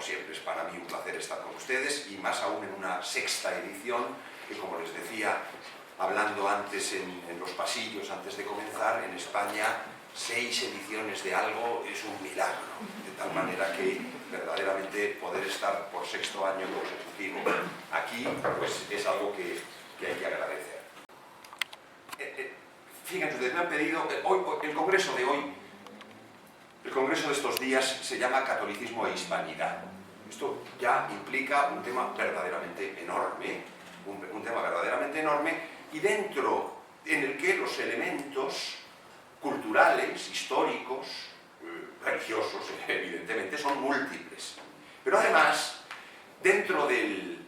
siempre es para mí un placer estar con ustedes, y más aún en una sexta edición, que como les decía, hablando antes en los pasillos, antes de comenzar, en España 6 ediciones de algo es un milagro, de tal manera que verdaderamente poder estar por sexto año consecutivo aquí, pues es algo que hay que agradecer. Fíjense, ustedes me han pedido, el congreso de hoy, el congreso de estos días se llama Catolicismo e Hispanidad. Esto ya implica un tema verdaderamente enorme, y dentro en el que los elementos culturales, históricos, religiosos, evidentemente, son múltiples. Pero además, dentro del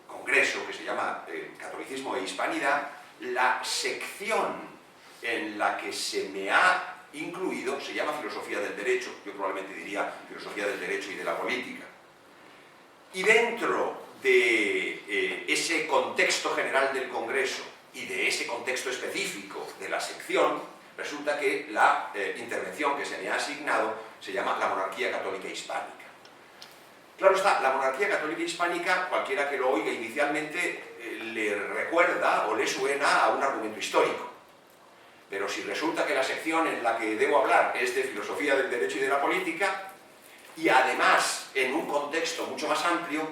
congreso que se llama Catolicismo e Hispanidad, la sección en la que se me ha incluido se llama Filosofía del Derecho, yo probablemente diría Filosofía del Derecho y de la Política. Y dentro de ese contexto general del Congreso y de ese contexto específico de la sección, resulta que la intervención que se me ha asignado se llama la monarquía católica hispánica. Claro está, la monarquía católica hispánica, cualquiera que lo oiga inicialmente, le recuerda o le suena a un argumento histórico. Pero si resulta que la sección en la que debo hablar es de filosofía del derecho y de la política, y además en un contexto mucho más amplio,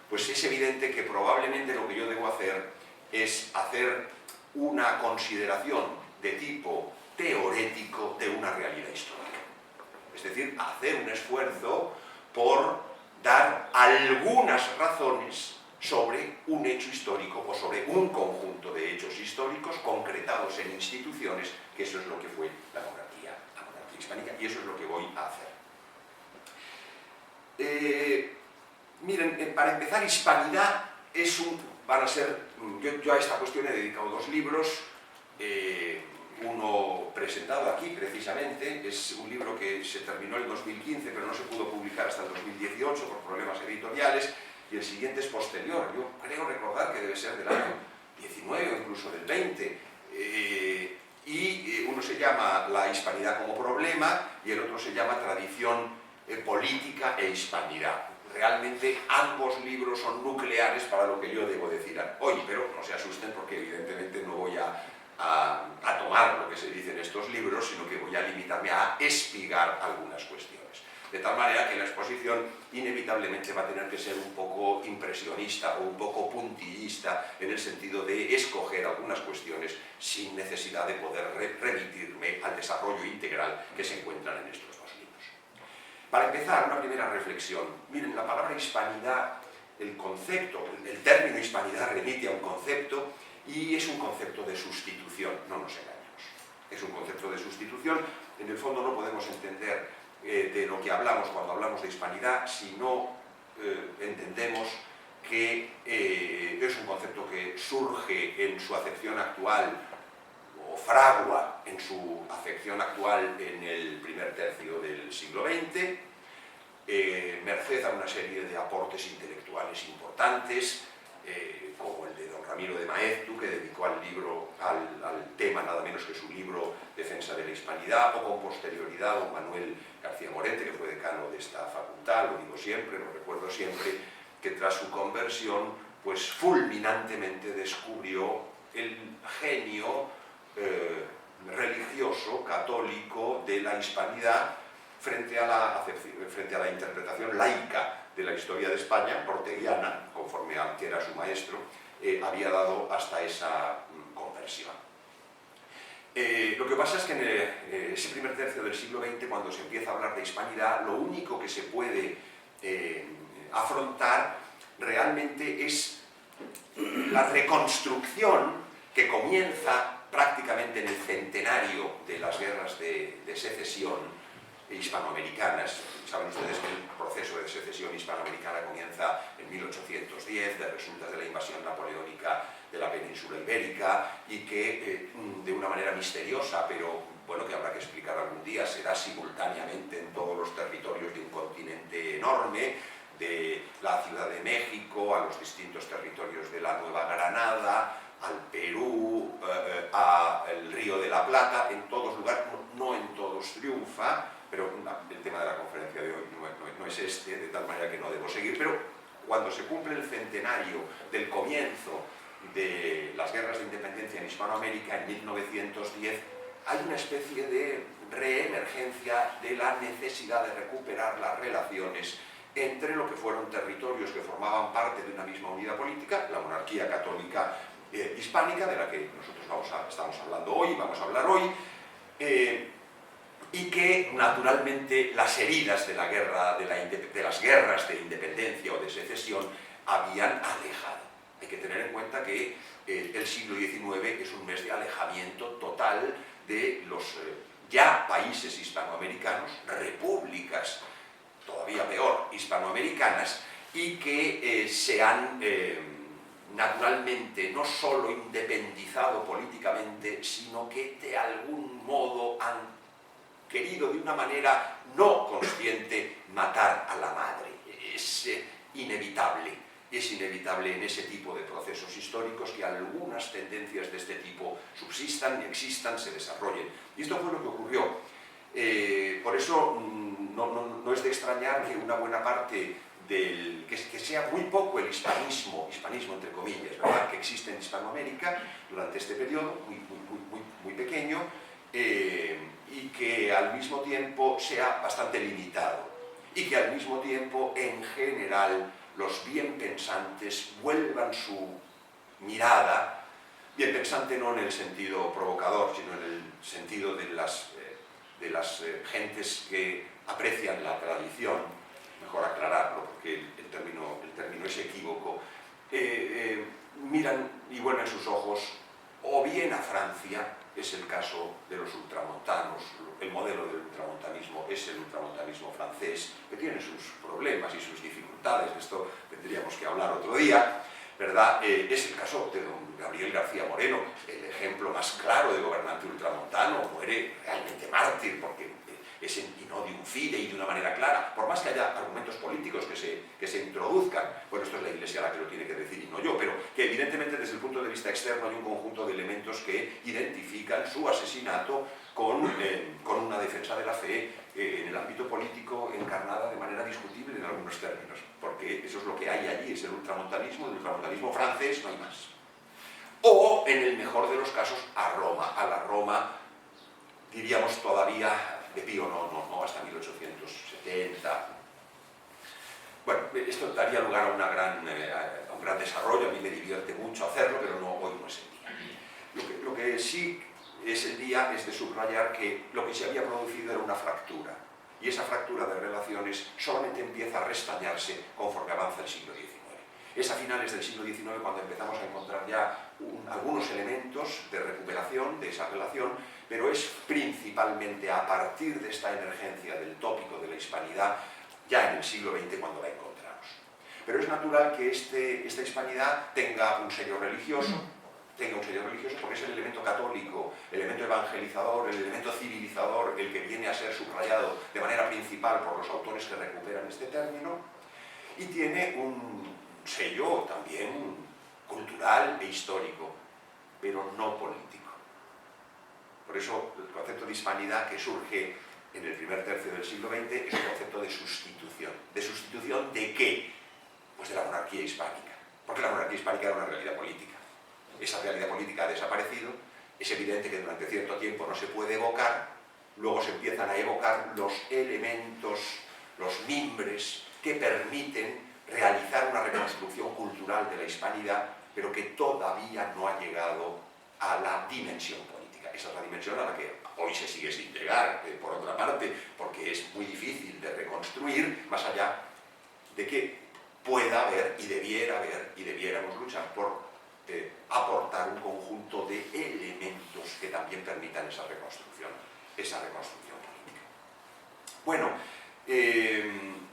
pues es evidente que probablemente lo que yo debo hacer es hacer una consideración de tipo teorético de una realidad histórica. Es decir, hacer un esfuerzo por dar algunas razones sobre un hecho histórico o sobre un conjunto de hechos históricos concretados en instituciones, que eso es lo que fue la monarquía hispánica, y eso es lo que voy a hacer. Miren, para empezar, hispanidad van a ser, yo a esta cuestión he dedicado 2 libros, uno presentado aquí precisamente, es un libro que se terminó en 2015, pero no se pudo publicar hasta el 2018 por problemas editoriales, y el siguiente es posterior. Yo creo recordar que debe ser del año 19 o incluso del 20, y uno se llama La hispanidad como problema y el otro se llama Tradición política e hispanidad. Realmente ambos libros son nucleares para lo que yo debo decir hoy, pero no se asusten porque evidentemente no voy a tomar lo que se dice en estos libros, sino que voy a limitarme a espigar algunas cuestiones. De tal manera que la exposición inevitablemente va a tener que ser un poco impresionista o un poco puntillista en el sentido de escoger algunas cuestiones sin necesidad de poder remitirme al desarrollo integral que se encuentran en estos 2 libros. Para empezar, una primera reflexión. Miren, la palabra hispanidad, el concepto, el término hispanidad remite a un concepto y es un concepto de sustitución, no nos engañemos. Es un concepto de sustitución. En el fondo no podemos entender de lo que hablamos cuando hablamos de hispanidad si no entendemos que es un concepto que surge en su acepción actual o fragua en su acepción actual en el primer tercio del siglo XX, merced a una serie de aportes intelectuales importantes, como el de don Ramiro de Maeztu, que dedicó al tema nada menos que su libro Defensa de la Hispanidad, o con posterioridad don Manuel García Morente, que fue decano de esta facultad, lo digo siempre, lo recuerdo siempre, que tras su conversión, pues fulminantemente descubrió el genio religioso, católico de la hispanidad frente a la interpretación laica de la historia de España, orteguiana, conforme a que era su maestro, había dado hasta esa conversión. Lo que pasa es que en ese primer tercio del siglo XX, cuando se empieza a hablar de hispanidad, lo único que se puede afrontar realmente es la reconstrucción que comienza prácticamente en el centenario de las guerras de secesión hispanoamericanas. Saben ustedes que el proceso de secesión hispanoamericana comienza en 1810, de resultas de la invasión napoleónica de la península ibérica, y que de una manera misteriosa, pero bueno, que habrá que explicar algún día, se da simultáneamente en todos los territorios de un continente enorme, de la Ciudad de México a los distintos territorios de la Nueva Granada, al Perú, al Río de la Plata, en todos lugares, no en todos triunfa, pero el tema de la conferencia de hoy no no es este, de tal manera que no debo seguir, pero cuando se cumple el centenario del comienzo de las guerras de independencia en Hispanoamérica, en 1910, hay una especie de reemergencia de la necesidad de recuperar las relaciones entre lo que fueron territorios que formaban parte de una misma unidad política, la monarquía católica hispánica, de la que nosotros estamos hablando hoy, vamos a hablar hoy, y que naturalmente las heridas de la guerra, de las guerras de independencia o de secesión habían alejado. Hay que tener en cuenta que el siglo XIX es un mes de alejamiento total de los ya países hispanoamericanos, repúblicas, todavía peor, hispanoamericanas, y que se han naturalmente no solo independizado políticamente, sino que de algún modo han querido de una manera no consciente matar a la madre. Es inevitable en ese tipo de procesos históricos que algunas tendencias de este tipo subsistan, existan, se desarrollen. Y esto fue lo que ocurrió. Por eso no es de extrañar que una buena parte que sea muy poco el hispanismo entre comillas, ¿verdad?, que existe en Hispanoamérica durante este periodo, muy pequeño, y que al mismo tiempo sea bastante limitado, y que al mismo tiempo, en general, los bien pensantes vuelvan su mirada, bien pensante no en el sentido provocador, sino en el sentido de las gentes que aprecian la tradición, mejor aclararlo porque el término es equívoco, miran y vuelven sus ojos o bien a Francia, es el caso de los ultramontanos, el modelo del ultramontanismo es el ultramontanismo francés, que tiene sus problemas y sus dificultades, de esto tendríamos que hablar otro día, ¿verdad? Es el caso de don Gabriel García Moreno, el ejemplo más claro de gobernante ultramontano, muere realmente mártir porque es in odium fide y de una manera clara, por más que haya argumentos políticos que se introduzcan. Bueno, esto es la Iglesia la que lo tiene que decir y no yo, pero que evidentemente desde el punto de vista externo hay un conjunto de elementos que identifican su asesinato con una defensa de la fe en el ámbito político encarnada de manera discutible en algunos términos, porque eso es lo que hay allí, es el ultramontanismo francés, no hay más. O, en el mejor de los casos, a la Roma, diríamos todavía de Pío, no, hasta 1870. Bueno, esto daría lugar a un gran desarrollo, a mí me divierte mucho hacerlo, pero hoy no es el día. Lo que sí es el día es de subrayar que lo que se había producido era una fractura, y esa fractura de relaciones solamente empieza a restañarse conforme avanza el siglo XIX. Es a finales del siglo XIX cuando empezamos a encontrar ya algunos elementos de recuperación de esa relación, pero es principalmente a partir de esta emergencia del tópico de la hispanidad, ya en el siglo XX, cuando la encontramos. Pero es natural que esta hispanidad tenga un sello religioso porque es el elemento católico, el elemento evangelizador, el elemento civilizador, el que viene a ser subrayado de manera principal por los autores que recuperan este término, y tiene un sello también cultural e histórico, pero no político. Por eso el concepto de hispanidad que surge en el primer tercio del siglo XX es un concepto de sustitución. ¿De sustitución de qué? Pues de la monarquía hispánica, porque la monarquía hispánica era una realidad política. Esa realidad política ha desaparecido, es evidente que durante cierto tiempo no se puede evocar, luego se empiezan a evocar los elementos, los mimbres que permiten realizar una reconstrucción cultural de la hispanidad, pero que todavía no ha llegado a la dimensión política. Esa es la dimensión a la que hoy se sigue sin llegar, por otra parte, porque es muy difícil de reconstruir, más allá de que pueda haber y debiera haber y debiéramos luchar por aportar un conjunto de elementos que también permitan esa reconstrucción política. Bueno, en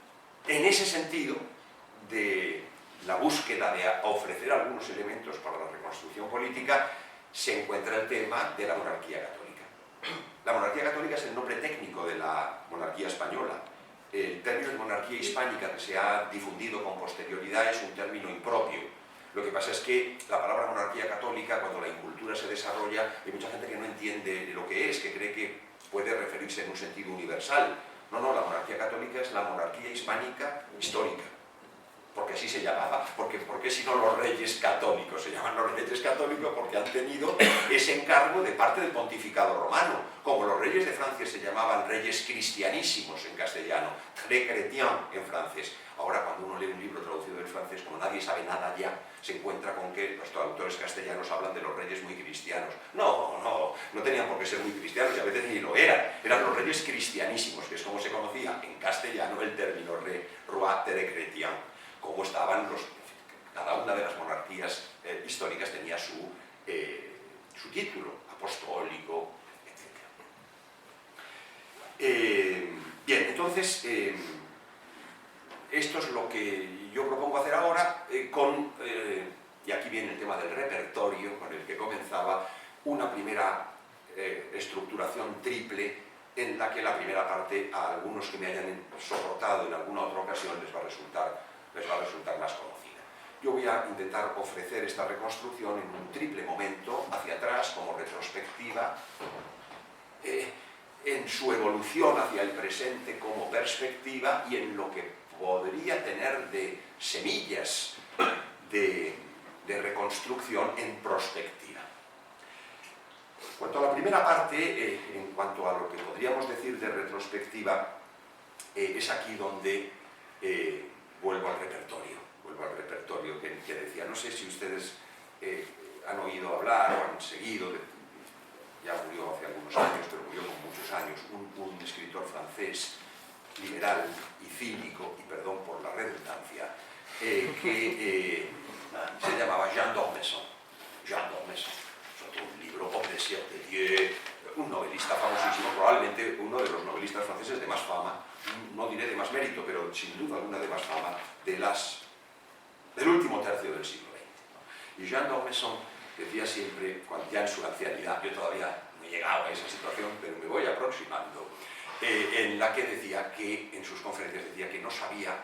ese sentido de la búsqueda de ofrecer algunos elementos para la reconstrucción política, se encuentra el tema de la monarquía católica. La monarquía católica es el nombre técnico de la monarquía española. El término de monarquía hispánica que se ha difundido con posterioridad es un término impropio. Lo que pasa es que la palabra monarquía católica, cuando la incultura se desarrolla, hay mucha gente que no entiende lo que es, que cree que puede referirse en un sentido universal. No, no, la monarquía católica es la monarquía hispánica histórica, porque así se llamaba, porque si no los reyes católicos se llaman los reyes católicos porque han tenido ese encargo de parte del pontificado romano, como los reyes de Francia se llamaban reyes cristianísimos en castellano, très chrétien en francés. Ahora cuando uno lee un libro traducido del francés, como nadie sabe nada ya, se encuentra con que los traductores castellanos hablan de los reyes muy cristianos. No tenían por qué ser muy cristianos, y a veces ni lo eran los reyes cristianísimos, que es como se conocía en castellano el término roi très chrétien. Como estaban cada una de las monarquías históricas tenía su título apostólico, etc. Bien, entonces, esto es lo que yo propongo hacer ahora y aquí viene el tema del repertorio con el que comenzaba, una primera estructuración triple en la que la primera parte a algunos que me hayan soportado en alguna otra ocasión les va a resultar más conocida. Yo voy a intentar ofrecer esta reconstrucción en un triple momento, hacia atrás como retrospectiva, en su evolución hacia el presente como perspectiva y en lo que podría tener de semillas de reconstrucción en prospectiva. En cuanto a la primera parte, en cuanto a lo que podríamos decir de retrospectiva, es aquí donde vuelvo al repertorio que decía. No sé si ustedes han oído hablar o han seguido, ya murió hace algunos años, pero murió con muchos años, un escritor francés liberal y cínico, y perdón por la redundancia, que se llamaba Jean d'Ormesson. Jean d'Ormesson, sobre un libro, Obsession de Dieu, un novelista famosísimo, probablemente uno de los novelistas franceses de más fama, no diré de más mérito, pero sin duda alguna de más fama, del último tercio del siglo XX. Y Jean d'Ormesson decía siempre, cuando ya en su ancianidad, yo todavía no he llegado a esa situación, pero me voy aproximando, en la que decía que, en sus conferencias decía que no sabía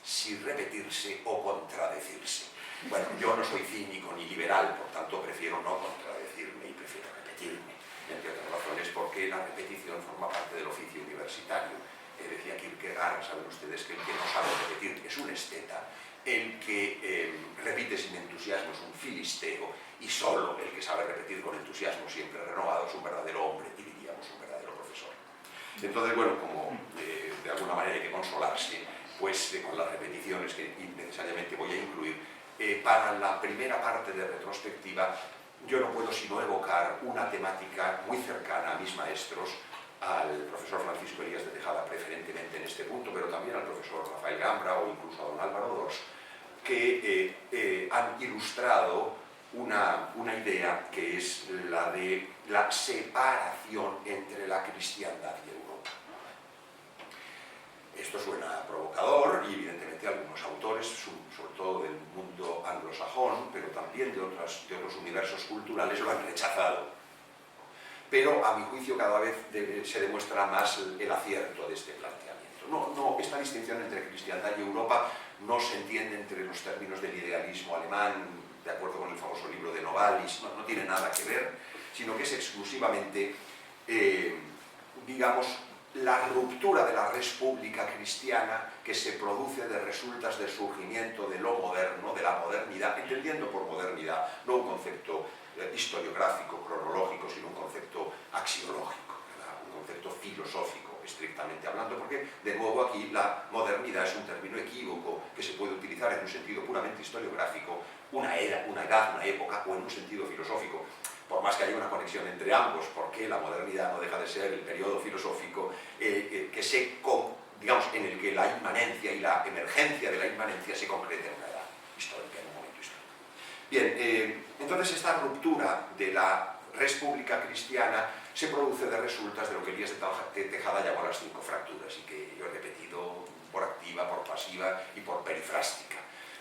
si repetirse o contradecirse. Bueno, yo no soy cínico ni liberal, por tanto prefiero no contradecirme y prefiero repetirme, entre otras razones porque la repetición forma parte del oficio universitario. Decía Kierkegaard, saben ustedes que el que no sabe repetir es un esteta, el que repite sin entusiasmo es un filisteo, y solo el que sabe repetir con entusiasmo siempre renovado es un verdadero hombre, y diríamos un verdadero profesor. Entonces, bueno, como de alguna manera hay que consolarse, pues con las repeticiones que necesariamente voy a incluir, para la primera parte de retrospectiva yo no puedo sino evocar una temática muy cercana a mis maestros, al profesor Francisco Elías de Tejada preferentemente en este punto, pero también al profesor Rafael Gambra o incluso a don Álvaro Dors, que han ilustrado una idea que es la de la separación entre la cristiandad y Europa. Esto suena provocador y evidentemente algunos autores, sobre todo del mundo anglosajón, pero también de otros universos culturales, lo han rechazado. Pero a mi juicio cada vez se demuestra más el acierto de este planteamiento. Esta distinción entre cristiandad y Europa no se entiende entre los términos del idealismo alemán, de acuerdo con el famoso libro de Novalis, no tiene nada que ver, sino que es exclusivamente, digamos, la ruptura de la res pública cristiana que se produce de resultas del surgimiento de lo moderno, de la modernidad, entendiendo por modernidad no un concepto historiográfico, cronológico, sino un concepto axiológico, ¿verdad? Un concepto filosófico, estrictamente hablando, porque de nuevo aquí la modernidad es un término equívoco que se puede utilizar en un sentido puramente historiográfico, una era, una edad, una época, o en un sentido filosófico, por más que haya una conexión entre ambos, porque la modernidad no deja de ser el periodo filosófico digamos, en el que la inmanencia y la emergencia de la inmanencia se concreta en una edad histórica, en un momento histórico. Bien, entonces esta ruptura de la res pública cristiana se produce de resultas de lo que Elías de Tejada llamó las 5 fracturas y que yo he repetido por activa, por pasiva y por perifrástica.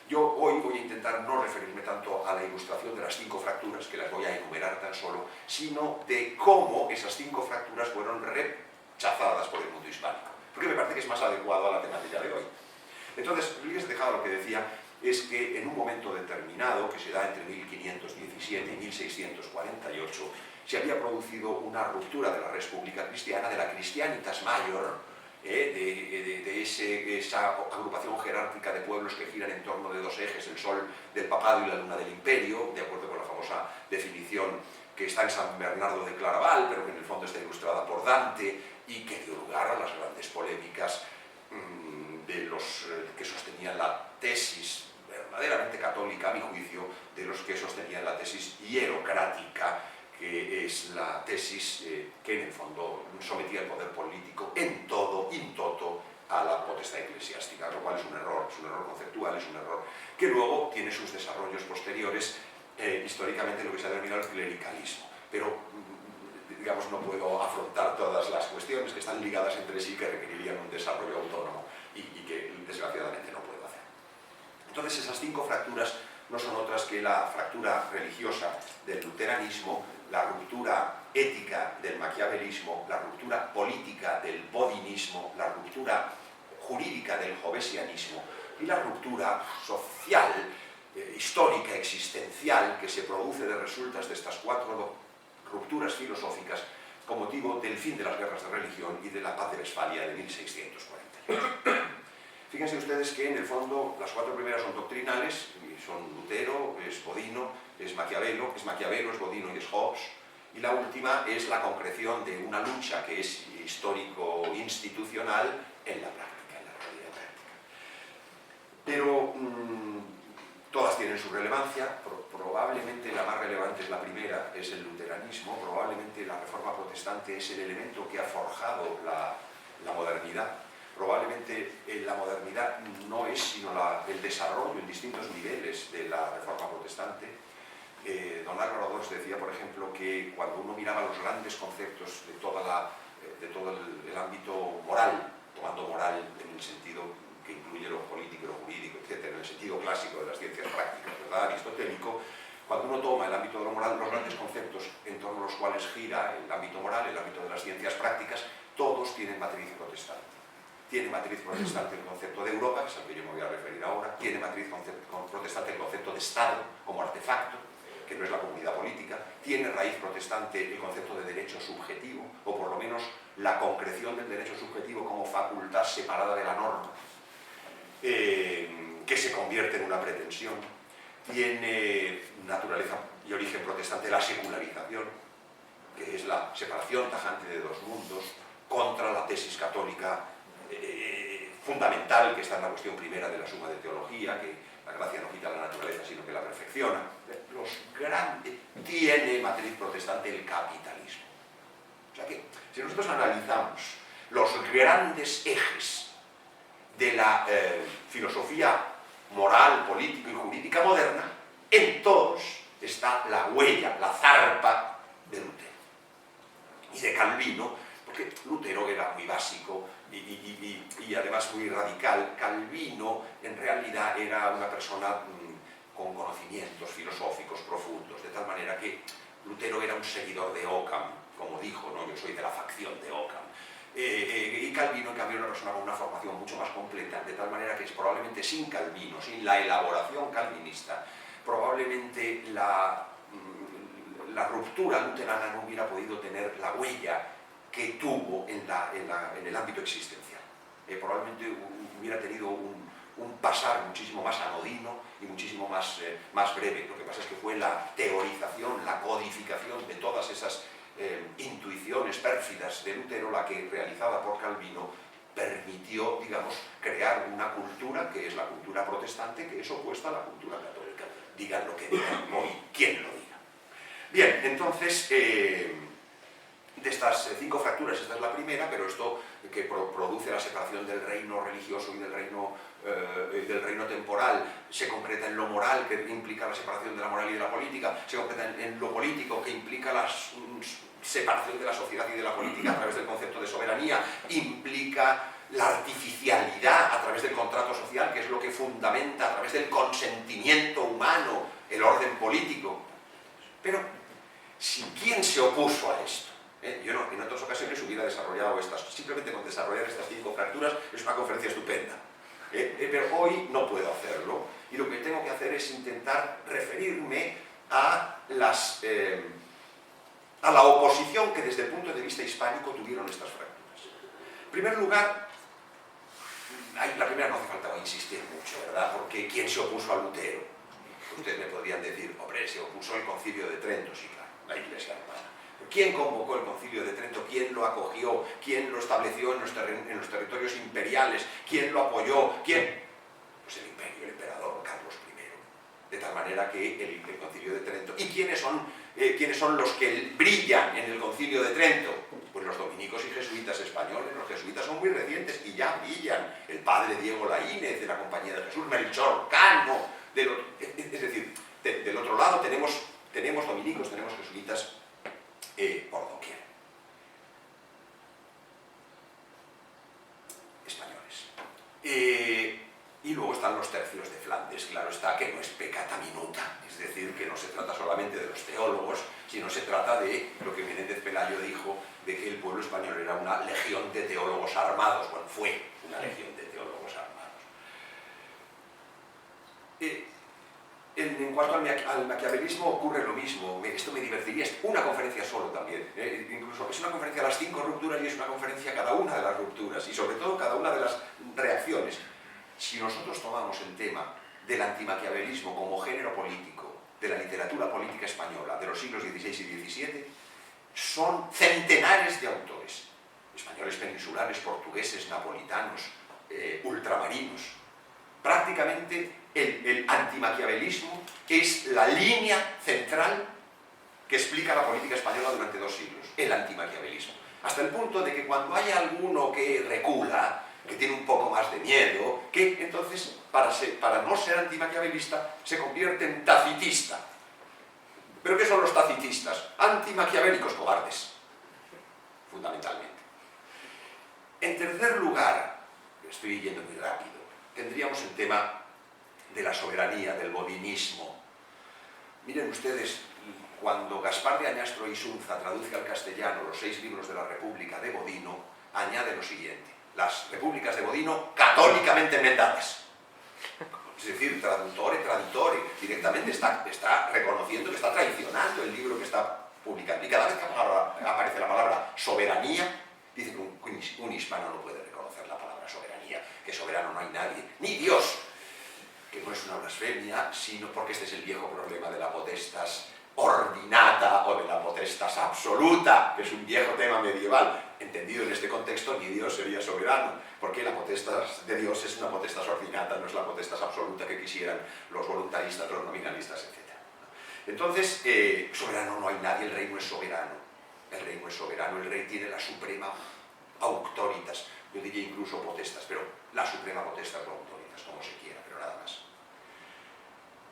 Yo hoy voy a intentar no referirme tanto a la ilustración de las 5 fracturas, que las voy a enumerar tan solo, sino de cómo esas 5 fracturas fueron rechazadas por el mundo hispánico, porque me parece que es más adecuado a la temática de hoy. Entonces, Elías de Tejada lo que decía es que en un momento determinado, que se da entre 1517 y 1648, se había producido una ruptura de la res pública cristiana, de la Christianitas Major, de esa agrupación jerárquica de pueblos que giran en torno de dos ejes, el sol del papado y la luna del imperio, de acuerdo con la famosa definición que está en San Bernardo de Claraval, pero que en el fondo está ilustrada por Dante y que dio lugar a las grandes polémicas de los que sostenían la tesis verdaderamente católica, a mi juicio, de los que sostenían la tesis hierocrática, que es la tesis que en el fondo sometía el poder político en todo, in toto, a la potestad eclesiástica, lo cual es un error conceptual, es un error que luego tiene sus desarrollos posteriores, históricamente lo que se ha denominado el clericalismo. Pero, digamos, no puedo afrontar todas las cuestiones que están ligadas entre sí, que requerirían un desarrollo autónomo y que desgraciadamente no puedo hacer. Entonces, esas 5 fracturas no son otras que la fractura religiosa del luteranismo, la ruptura ética del maquiavelismo, la ruptura política del bodinismo, la ruptura jurídica del jobbesianismo y la ruptura social, histórica, existencial, que se produce de resultas de estas 4 rupturas filosóficas con motivo del fin de las guerras de religión y de la paz de Westfalia de 1640. Fíjense ustedes que en el fondo las 4 primeras son doctrinales, son Lutero, es Bodino, es Maquiavelo, es Bodino y es Hobbes, y la última es la concreción de una lucha que es histórico-institucional en la práctica, en la realidad práctica. Pero todas tienen su relevancia, probablemente la más relevante es la primera, es el luteranismo, probablemente la reforma protestante es el elemento que ha forjado la modernidad. Probablemente la modernidad no es sino el desarrollo en distintos niveles de la reforma protestante. Don Álvaro Dors decía, por ejemplo, que cuando uno miraba los grandes conceptos de todo el ámbito moral, tomando moral en el sentido que incluye lo político, lo jurídico, etc., en el sentido clásico de las ciencias prácticas, ¿verdad?, aristotélico, cuando uno toma el ámbito de lo moral, los grandes conceptos en torno a los cuales gira el ámbito moral, el ámbito de las ciencias prácticas, todos tienen matriz protestante. Tiene matriz protestante el concepto de Europa, que es al que yo me voy a referir ahora, tiene matriz protestante el concepto de Estado como artefacto, que no es la comunidad política, tiene raíz protestante el concepto de derecho subjetivo, o por lo menos la concreción del derecho subjetivo como facultad separada de la norma, que se convierte en una pretensión. Tiene naturaleza y origen protestante la secularización, que es la separación tajante de dos mundos, contra la tesis católica fundamental que está en la cuestión primera de la suma de teología, que la gracia no quita la naturaleza sino que la perfecciona. Tiene matriz protestante el capitalismo. O sea que si nosotros analizamos los grandes ejes de la filosofía moral, política y jurídica moderna, en todos está la huella, la zarpa de Lutero y de Calvino, porque Lutero era muy básico y además muy radical. Calvino en realidad era una persona con conocimientos filosóficos profundos, de tal manera que Lutero era un seguidor de Occam, como dijo, ¿no?, yo soy de la facción de Occam. Y Calvino, en cambio, era una persona con una formación mucho más completa, de tal manera que es probablemente sin Calvino, sin la elaboración calvinista, probablemente la ruptura luterana no hubiera podido tener la huella que tuvo en el ámbito existencial. Probablemente hubiera tenido un pasar muchísimo más anodino y muchísimo más breve. Lo que pasa es que fue la teorización, la codificación de todas esas intuiciones pérfidas de Lutero, la que, realizada por Calvino, permitió, digamos, crear una cultura que es la cultura protestante, que es opuesta a la cultura católica. Digan lo que digan hoy, quien lo diga. Bien, entonces, de estas 5 fracturas, esta es la primera, pero esto que produce la separación del reino religioso y del reino temporal se concreta en lo moral, que implica la separación de la moral y de la política, se concreta en lo político, que implica la separación de la sociedad y de la política a través del concepto de soberanía, implica la artificialidad a través del contrato social, que es lo que fundamenta a través del consentimiento humano el orden político. Pero, ¿quién se opuso a esto? Yo no, en otras ocasiones hubiera desarrollado estas, simplemente con desarrollar estas 5 fracturas es una conferencia estupenda. Pero hoy no puedo hacerlo, y lo que tengo que hacer es intentar referirme a la oposición que desde el punto de vista hispánico tuvieron estas fracturas. En primer lugar, La primera no hace falta insistir mucho, ¿verdad? Porque ¿quién se opuso a Lutero? Ustedes me podrían decir, hombre, se opuso el Concilio de Trento, sí, claro, la Iglesia alemana. ¿Quién convocó el Concilio de Trento? ¿Quién lo acogió? ¿Quién lo estableció en los territorios imperiales? ¿Quién lo apoyó? ¿Quién? Pues el imperio, el emperador Carlos I. De tal manera que el Concilio de Trento... ¿Y quiénes son los que brillan en el Concilio de Trento? Pues los dominicos y jesuitas españoles. Los jesuitas son muy recientes y ya brillan. El padre Diego Laínez de la Compañía de Jesús, Melchor Cano. Es decir, del otro lado tenemos dominicos, tenemos jesuitas por doquier. Españoles. Y luego están los tercios de Flandes, claro está, que no es peccata minuta, es decir, que no se trata solamente de los teólogos, sino se trata de lo que Menéndez Pelayo dijo, de que el pueblo español era una legión de teólogos armados. Bueno, fue una legión de teólogos armados. En cuanto al maquiavelismo ocurre lo mismo. Esto me divertiría, es una conferencia solo también, incluso es una conferencia a las 5 rupturas y es una conferencia a cada una de las rupturas y sobre todo cada una de las reacciones. Si nosotros tomamos el tema del antimaquiavelismo como género político de la literatura política española de los siglos XVI y XVII, son centenares de autores, españoles peninsulares, portugueses, napolitanos, ultramarinos. Prácticamente el antimaquiavelismo es la línea central que explica la política española durante 2 siglos, el antimaquiavelismo. Hasta el punto de que cuando hay alguno que recula, que tiene un poco más de miedo, que entonces, para no ser antimaquiavelista, se convierte en tacitista. ¿Pero qué son los tacitistas? Antimaquiavélicos cobardes, fundamentalmente. En tercer lugar, estoy yendo muy rápido, tendríamos el tema de la soberanía, del bodinismo. Miren ustedes, cuando Gaspar de Añastro Isunza traduce al castellano los 6 libros de la República de Bodino, añade lo siguiente: las repúblicas de Bodino católicamente enmendadas. Es decir, traductore, directamente está reconociendo que está traicionando el libro que está publicando. Y cada vez que aparece la palabra soberanía, dice que un hispano no puede reconocer la palabra soberanía, que soberano no hay nadie, ni Dios, que no es una blasfemia, sino porque este es el viejo problema de la potestas ordinata o de la potestas absoluta, que es un viejo tema medieval. Entendido en este contexto, ni Dios sería soberano, porque la potestas de Dios es una potestas ordinata, no es la potestas absoluta que quisieran los voluntaristas, los nominalistas, etc. Entonces, soberano no hay nadie, el rey no es soberano. El rey no es soberano, el rey tiene la suprema auctoritas, yo diría incluso potestas, pero la suprema potestas o auctoritas, como se quiera, pero nada más.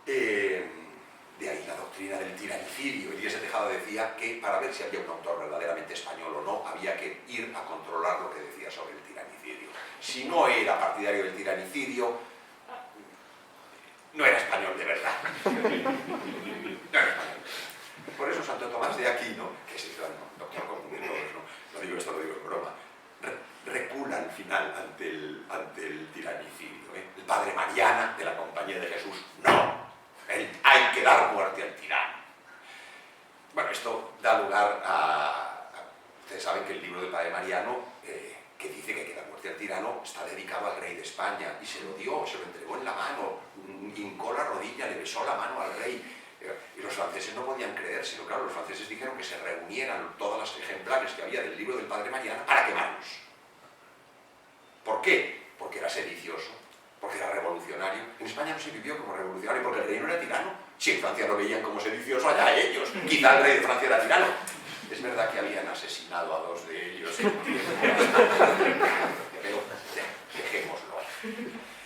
De ahí la doctrina del tiranicidio. Elías de Tejada decía que para ver si había un autor verdaderamente español o no, había que ir a controlar lo que decía sobre el tiranicidio. Si no era partidario del tiranicidio, no era español de verdad. No era español. Por eso Santo Tomás de Aquino, que es el gran doctor común de todos, no digo esto, lo digo en broma, recula al final ante el tiranicidio. El padre Mariana de la Compañía de Jesús, no. Hay que dar muerte al tirano. Bueno, esto da lugar a... Ustedes saben que el libro del padre Mariano, que dice que hay que dar muerte al tirano, está dedicado al rey de España, y se lo dio, se lo entregó en la mano, hincó la rodilla, le besó la mano al rey, y los franceses no podían creérselo. Claro, los franceses dijeron que se reunieran todos los ejemplares que había del libro del padre Mariano para quemarlos. ¿Por qué? Porque era sedicioso, porque era revolucionario. En España no se vivió como revolucionario porque el rey no era tirano. Si en Francia lo veían como sedicioso, allá ellos. Quizá el rey de Francia era tirano. Es verdad que habían asesinado a 2 de ellos. Pero dejémoslo.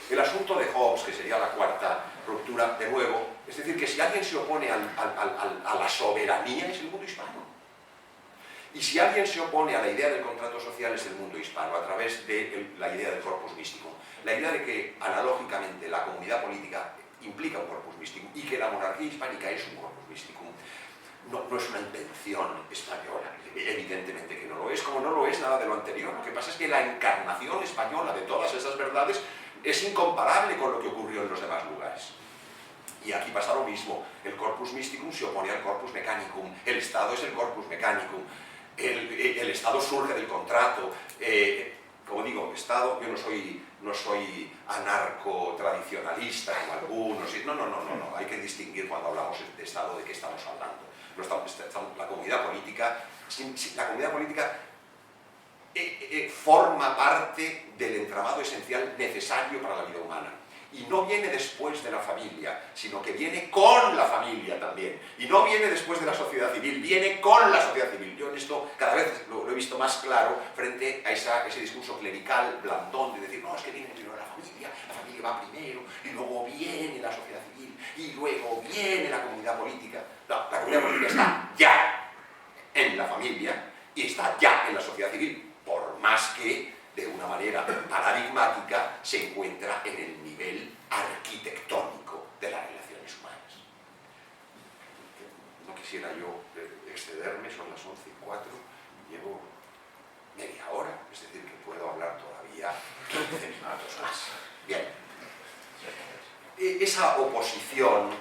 El asunto de Hobbes, que sería la cuarta ruptura, de nuevo, es decir, que si alguien se opone a la soberanía es el mundo hispano. Y si alguien se opone a la idea del contrato social es el mundo hispano, a través de la idea del corpus místico. La idea de que, analógicamente, la comunidad política implica un corpus místico y que la monarquía hispánica es un corpus místico. No es una invención española, evidentemente que no lo es, como no lo es nada de lo anterior. Lo que pasa es que la encarnación española de todas esas verdades es incomparable con lo que ocurrió en los demás lugares. Y aquí pasa lo mismo. El corpus mysticum se opone al corpus mechanicum. El Estado es el corpus mechanicum. El Estado surge del contrato. Como digo, Estado, yo no soy no soy anarco-tradicionalista como algunos. No, hay que distinguir cuando hablamos de Estado de qué estamos hablando. La comunidad política forma parte del entramado esencial necesario para la vida humana. Y no viene después de la familia, sino que viene con la familia también. Y no viene después de la sociedad civil, viene con la sociedad civil. Yo en esto cada vez lo he visto más claro frente a ese discurso clerical, blandón, de decir, no, es que viene primero la familia va primero, y luego viene la sociedad civil, y luego viene la comunidad política. No, la comunidad política está ya en la familia y está ya en la sociedad civil, por más que de una manera paradigmática se encuentra en el nivel arquitectónico de las relaciones humanas. No quisiera yo excederme, son las 11:04, llevo media hora, es decir, que puedo hablar todavía 15 minutos más. Bien. Esa oposición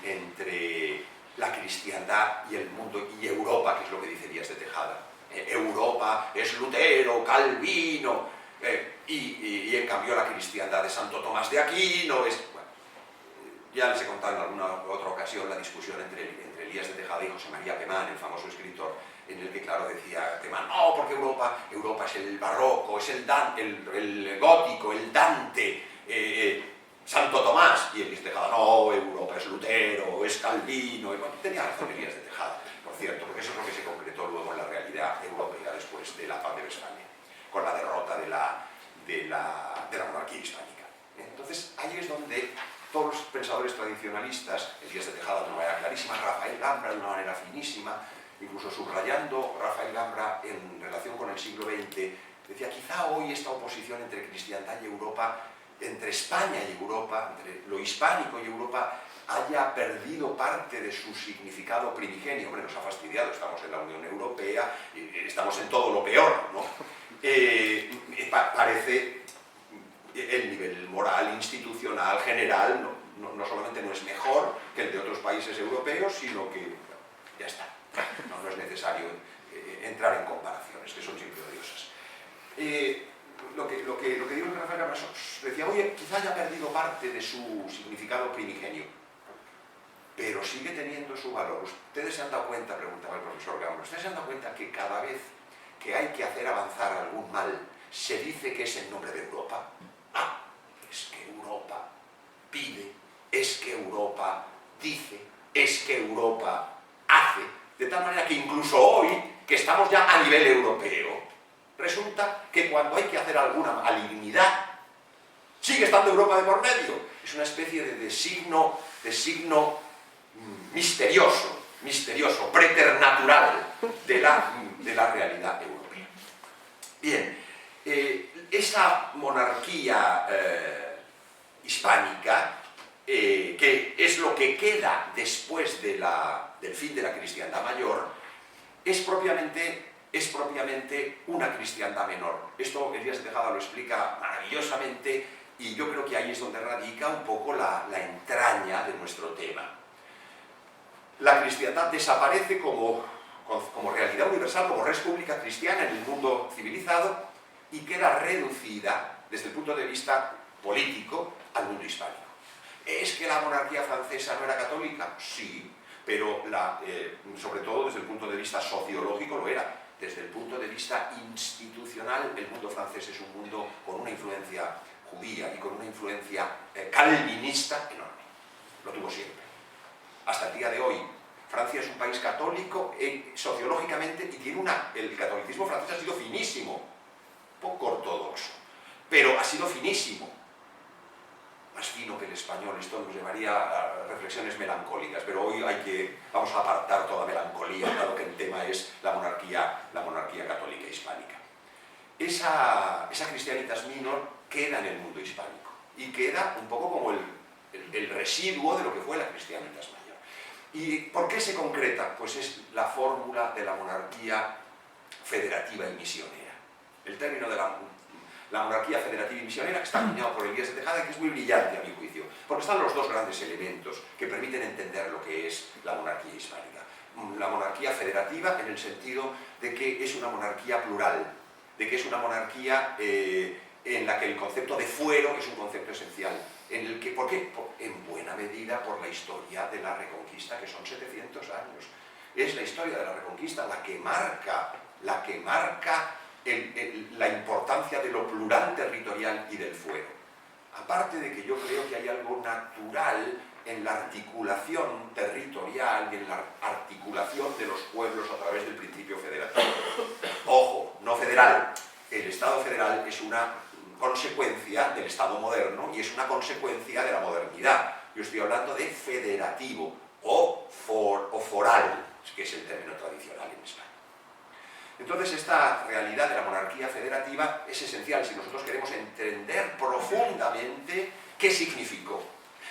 entre la cristiandad y el mundo, y Europa, que es lo que dice Díaz de Tejada. Europa es Lutero, Calvino, y en cambio la cristiandad de Santo Tomás de Aquino es... Bueno, ya les he contado en alguna otra ocasión la discusión entre Elías de Tejada y José María Pemán, el famoso escritor, en el que, claro, decía Pemán, no, porque Europa es el barroco, es el gótico, el Dante, Santo Tomás, y Elías de Tejada, no, Europa es Lutero, es Calvino, y bueno, tenía razón Elías de Tejada, por cierto, porque eso es lo que se concretó luego en la realidad europea después de la paz de Westfalia, con la derrota de la monarquía hispánica. Entonces, ahí es donde todos los pensadores tradicionalistas, Elías de Tejada de una manera clarísima, Rafael Gambra de una manera finísima, incluso subrayando Rafael Gambra en relación con el siglo XX, decía, quizá hoy esta oposición entre cristiandad y Europa, entre España y Europa, entre lo hispánico y Europa, haya perdido parte de su significado primigenio. Hombre, nos ha fastidiado, estamos en la Unión Europea, estamos en todo lo peor, ¿no? Parece el nivel moral, institucional, general, no solamente no es mejor que el de otros países europeos, sino que ya está. No es necesario entrar en comparaciones, que son siempre odiosas. Lo que digo es que Rafael Gambra decía, oye, quizá haya perdido parte de su significado primigenio, pero sigue teniendo su valor. ¿Ustedes se han dado cuenta, preguntaba el profesor Gambra, ¿ustedes se han dado cuenta que cada vez que hay que hacer avanzar algún mal, se dice que es en nombre de Europa? Ah, es que Europa pide, es que Europa dice, es que Europa hace, de tal manera que incluso hoy, que estamos ya a nivel europeo, resulta que cuando hay que hacer alguna malignidad, sigue estando Europa de por medio. Es una especie de signo misterioso, preternatural de la realidad europea. Bien, esa monarquía hispánica, que es lo que queda después del fin de la cristiandad mayor, es propiamente una cristiandad menor. Esto Elías de Tejada lo explica maravillosamente y yo creo que ahí es donde radica un poco la entraña de nuestro tema. La cristiandad desaparece como realidad universal, como res pública cristiana en el mundo civilizado y queda reducida desde el punto de vista político al mundo hispánico. ¿Es que la monarquía francesa no era católica? Sí, pero sobre todo desde el punto de vista sociológico lo era. Desde el punto de vista institucional, el mundo francés es un mundo con una influencia judía y con una influencia calvinista enorme. Lo tuvo siempre. Hasta el día de hoy, Francia es un país católico sociológicamente y tiene el catolicismo francés ha sido finísimo, poco ortodoxo, pero ha sido finísimo. Más fino que el español, esto nos llevaría a reflexiones melancólicas, pero hoy vamos a apartar toda melancolía, dado que el tema es la monarquía católica hispánica. Esa Christianitas Minor queda en el mundo hispánico y queda un poco como el residuo de lo que fue la Christianitas Mayor. ¿Y por qué se concreta? Pues es la fórmula de la monarquía federativa y misionera. El término de la monarquía federativa y misionera, que está acuñado por Elías de Tejada, que es muy brillante a mi juicio, porque están los dos grandes elementos que permiten entender lo que es la monarquía hispánica. La monarquía federativa en el sentido de que es una monarquía plural, de que es una monarquía en la que el concepto de fuero es un concepto esencial. En el que, ¿por qué? En buena medida por la historia de la Reconquista, que son 700 años. Es la historia de la Reconquista la que marca la importancia de lo plural territorial y del fuero. Aparte de que yo creo que hay algo natural en la articulación territorial y en la articulación de los pueblos a través del principio federativo. Ojo, no federal. El Estado federal es una consecuencia del Estado moderno y es una consecuencia de la modernidad. Yo estoy hablando de federativo o foral, que es el término tradicional en España. Entonces, esta realidad de la monarquía federativa es esencial si nosotros queremos entender profundamente qué significó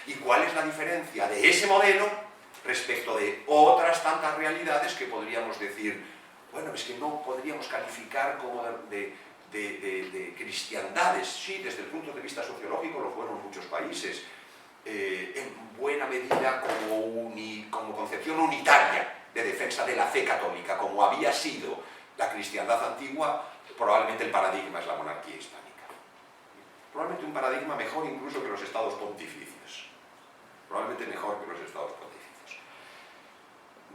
y cuál es la diferencia de ese modelo respecto de otras tantas realidades que podríamos decir, bueno, es que no podríamos calificar como de cristiandades. Sí, desde el punto de vista sociológico lo fueron muchos países, en buena medida como concepción unitaria de defensa de la fe católica, como había sido la cristiandad antigua. Probablemente el paradigma es la monarquía hispánica. Probablemente un paradigma mejor incluso que los estados pontificios. Probablemente mejor que los estados pontificios.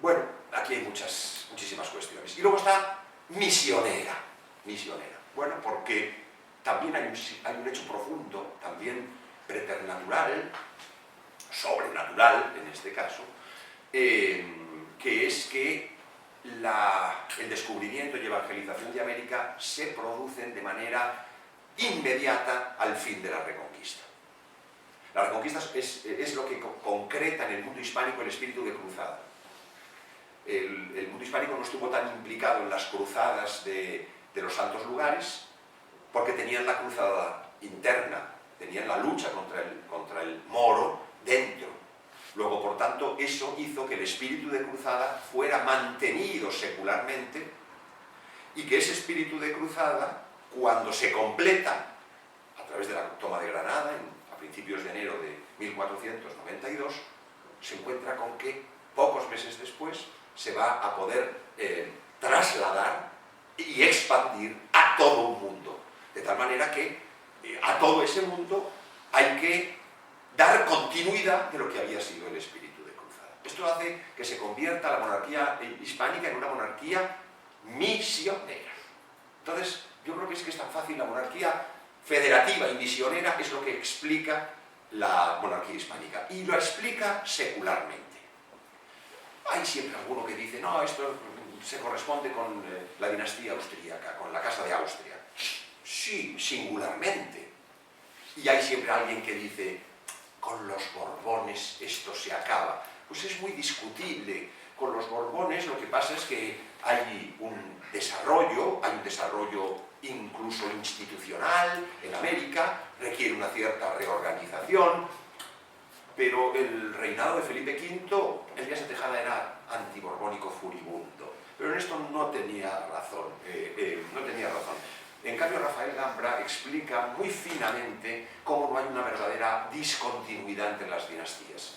Bueno, aquí hay muchísimas cuestiones. Y luego está misionera. Misionera. Bueno, porque también hay un hecho profundo, también preternatural, sobrenatural en este caso, que es que el descubrimiento y evangelización de América se producen de manera inmediata al fin de la Reconquista. La Reconquista es lo que concreta en el mundo hispánico el espíritu de cruzada. El mundo hispánico no estuvo tan implicado en las cruzadas de los santos lugares porque tenían la cruzada interna, tenían la lucha contra el moro dentro. Luego, por tanto, eso hizo que el espíritu de cruzada fuera mantenido secularmente y que ese espíritu de cruzada, cuando se completa, a través de la toma de Granada, a principios de enero de 1492, se encuentra con que pocos meses después se va a poder trasladar y expandir a todo un mundo. De tal manera que a todo ese mundo hay que dar continuidad de lo que había sido el espíritu de cruzada. Esto hace que se convierta la monarquía hispánica en una monarquía misionera. Entonces, yo creo que es tan fácil. La monarquía federativa y misionera es lo que explica la monarquía hispánica, y lo explica secularmente. Hay siempre alguno que dice, no, esto se corresponde con la dinastía austríaca, con la Casa de Austria. Sí, singularmente. Y hay siempre alguien que dice, con los Borbones esto se acaba. Pues es muy discutible. Con los Borbones lo que pasa es que hay un desarrollo incluso institucional en América, requiere una cierta reorganización, pero el reinado de Felipe V, Elías de Tejada era antiborbónico furibundo, pero en esto no tenía razón. En cambio, Rafael Gambra explica muy finamente cómo no hay una verdadera discontinuidad entre las dinastías.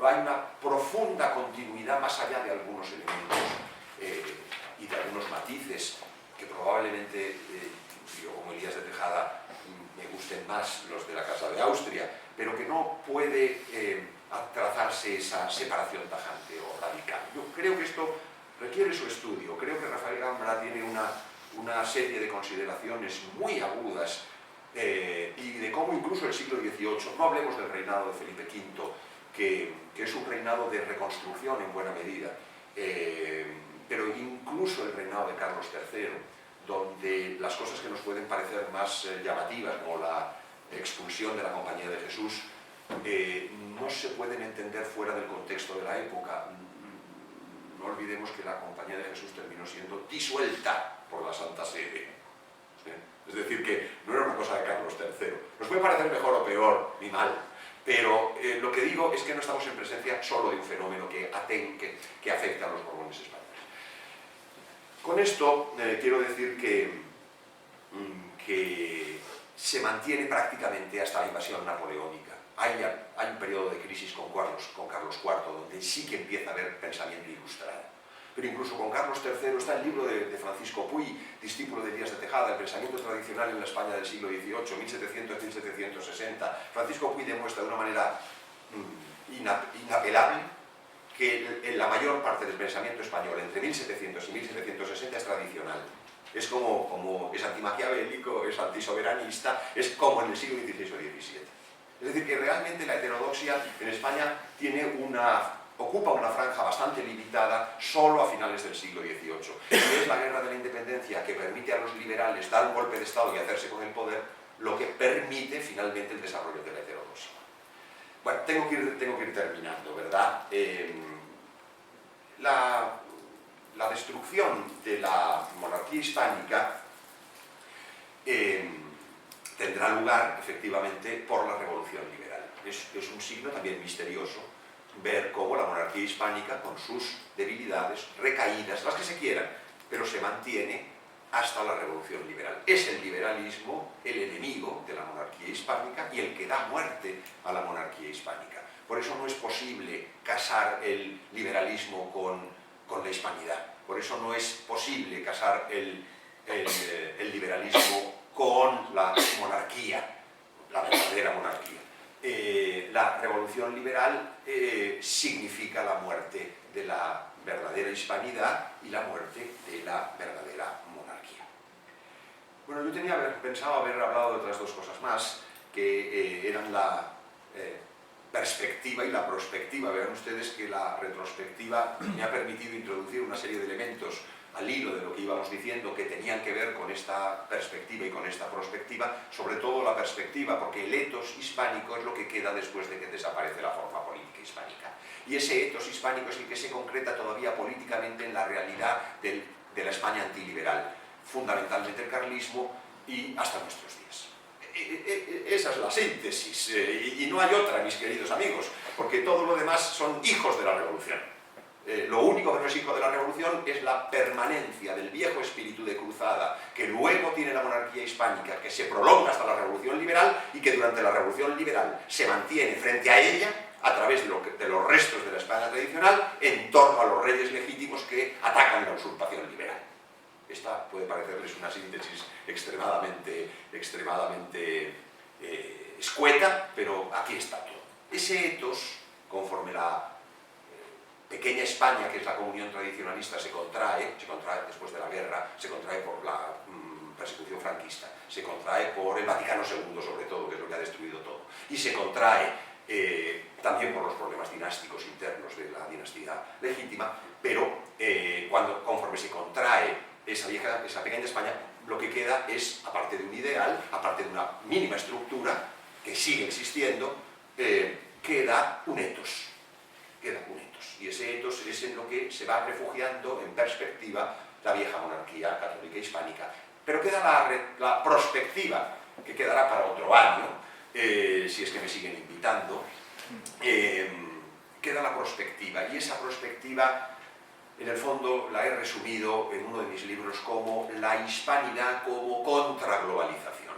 Hay una profunda continuidad más allá de algunos elementos y de algunos matices que probablemente, yo como Elías de Tejada, me gusten más los de la Casa de Austria, pero que no puede trazarse esa separación tajante o radical. Yo creo que esto requiere su estudio. Creo que Rafael Gambra tiene una serie de consideraciones muy agudas y de cómo incluso el siglo XVIII, no hablemos del reinado de Felipe V, que es un reinado de reconstrucción en buena medida, pero incluso el reinado de Carlos III, donde las cosas que nos pueden parecer más llamativas, como la expulsión de la Compañía de Jesús, no se pueden entender fuera del contexto de la época. No olvidemos que la Compañía de Jesús terminó siendo disuelta por la Santa Sede. Es decir, que no era una cosa de Carlos III. Nos puede parecer mejor o peor, ni mal, pero lo que digo es que no estamos en presencia solo de un fenómeno que afecta a los Borbones españoles. Con esto quiero decir que se mantiene prácticamente hasta la invasión napoleónica. Hay un periodo de crisis con Carlos IV, donde sí que empieza a haber pensamiento ilustrado. pero incluso con Carlos III está el libro de Francisco Puig, discípulo de Díaz de Tejada, El pensamiento tradicional en la España del siglo XVIII, 1700-1760. Francisco Puig demuestra de una manera inapelable que en la mayor parte del pensamiento español, entre 1700 y 1760, es tradicional. Es como es antimaquiavélico, es antisoberanista, es como en el siglo XVI o XVII. Es decir, que realmente la heterodoxia en España ocupa una franja bastante limitada solo a finales del siglo XVIII. Y es la guerra de la independencia que permite a los liberales dar un golpe de Estado y hacerse con el poder, lo que permite finalmente el desarrollo de la heterodoxia. Bueno, tengo que ir terminando, ¿verdad? La destrucción de la monarquía hispánica tendrá lugar, efectivamente, por la Revolución Liberal. Es un signo también misterioso ver cómo la monarquía hispánica, con sus debilidades, recaídas, las que se quieran, pero se mantiene hasta la Revolución Liberal. Es el liberalismo el enemigo de la monarquía hispánica y el que da muerte a la monarquía hispánica. Por eso no es posible casar el liberalismo con la hispanidad. Por eso no es posible casar el liberalismo con la monarquía, la verdadera monarquía. La revolución liberal significa la muerte de la verdadera hispanidad y la muerte de la verdadera monarquía. Bueno, yo pensaba haber hablado de otras dos cosas más, que eran la perspectiva y la prospectiva. Vean ustedes que la retrospectiva me ha permitido introducir una serie de elementos al hilo de lo que íbamos diciendo que tenían que ver con esta perspectiva y con esta prospectiva, sobre todo la perspectiva, porque el etos hispánico es lo que queda después de que desaparece la forma política hispánica. Y ese etos hispánico es el que se concreta todavía políticamente en la realidad de la España antiliberal, fundamentalmente el carlismo y hasta nuestros días. Esa es la síntesis, y no hay otra, mis queridos amigos, porque todo lo demás son hijos de la revolución. Lo único que no es hijo de la revolución es la permanencia del viejo espíritu de cruzada que luego tiene la monarquía hispánica, que se prolonga hasta la revolución liberal y que durante la revolución liberal se mantiene frente a ella a través de los restos de la España tradicional en torno a los reyes legítimos que atacan la usurpación liberal. Esta puede parecerles una síntesis extremadamente escueta, pero aquí está todo. Ese etos, conforme la pequeña España, que es la comunión tradicionalista, se contrae después de la guerra, se contrae por la persecución franquista, se contrae por el Vaticano II, sobre todo, que es lo que ha destruido todo, y se contrae también por los problemas dinásticos internos de la dinastía legítima, pero conforme se contrae esa pequeña España, lo que queda es, aparte de un ideal, aparte de una mínima estructura que sigue existiendo, queda un etos. Y ese etos es en lo que se va refugiando en perspectiva la vieja monarquía católica hispánica. Pero queda la prospectiva, que quedará para otro año, si es que me siguen invitando. Queda la prospectiva, y esa prospectiva, en el fondo, la he resumido en uno de mis libros como la hispanidad como contraglobalización,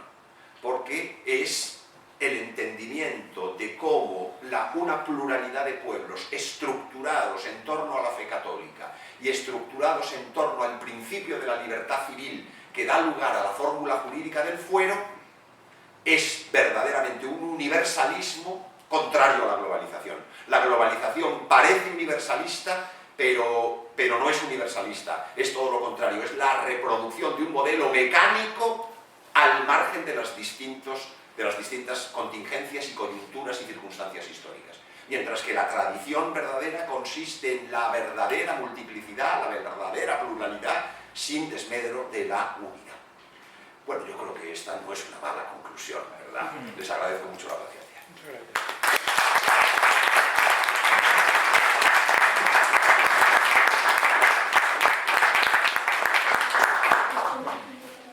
porque es el entendimiento de cómo una pluralidad de pueblos estructurados en torno a la fe católica y estructurados en torno al principio de la libertad civil que da lugar a la fórmula jurídica del fuero, es verdaderamente un universalismo contrario a la globalización. La globalización parece universalista, pero no es universalista, es todo lo contrario, es la reproducción de un modelo mecánico al margen de las distintas contingencias y coyunturas y circunstancias históricas. Mientras que la tradición verdadera consiste en la verdadera multiplicidad, la verdadera pluralidad, sin desmedro de la unidad. Bueno, yo creo que esta no es una mala conclusión, ¿verdad? Les agradezco mucho la paciencia.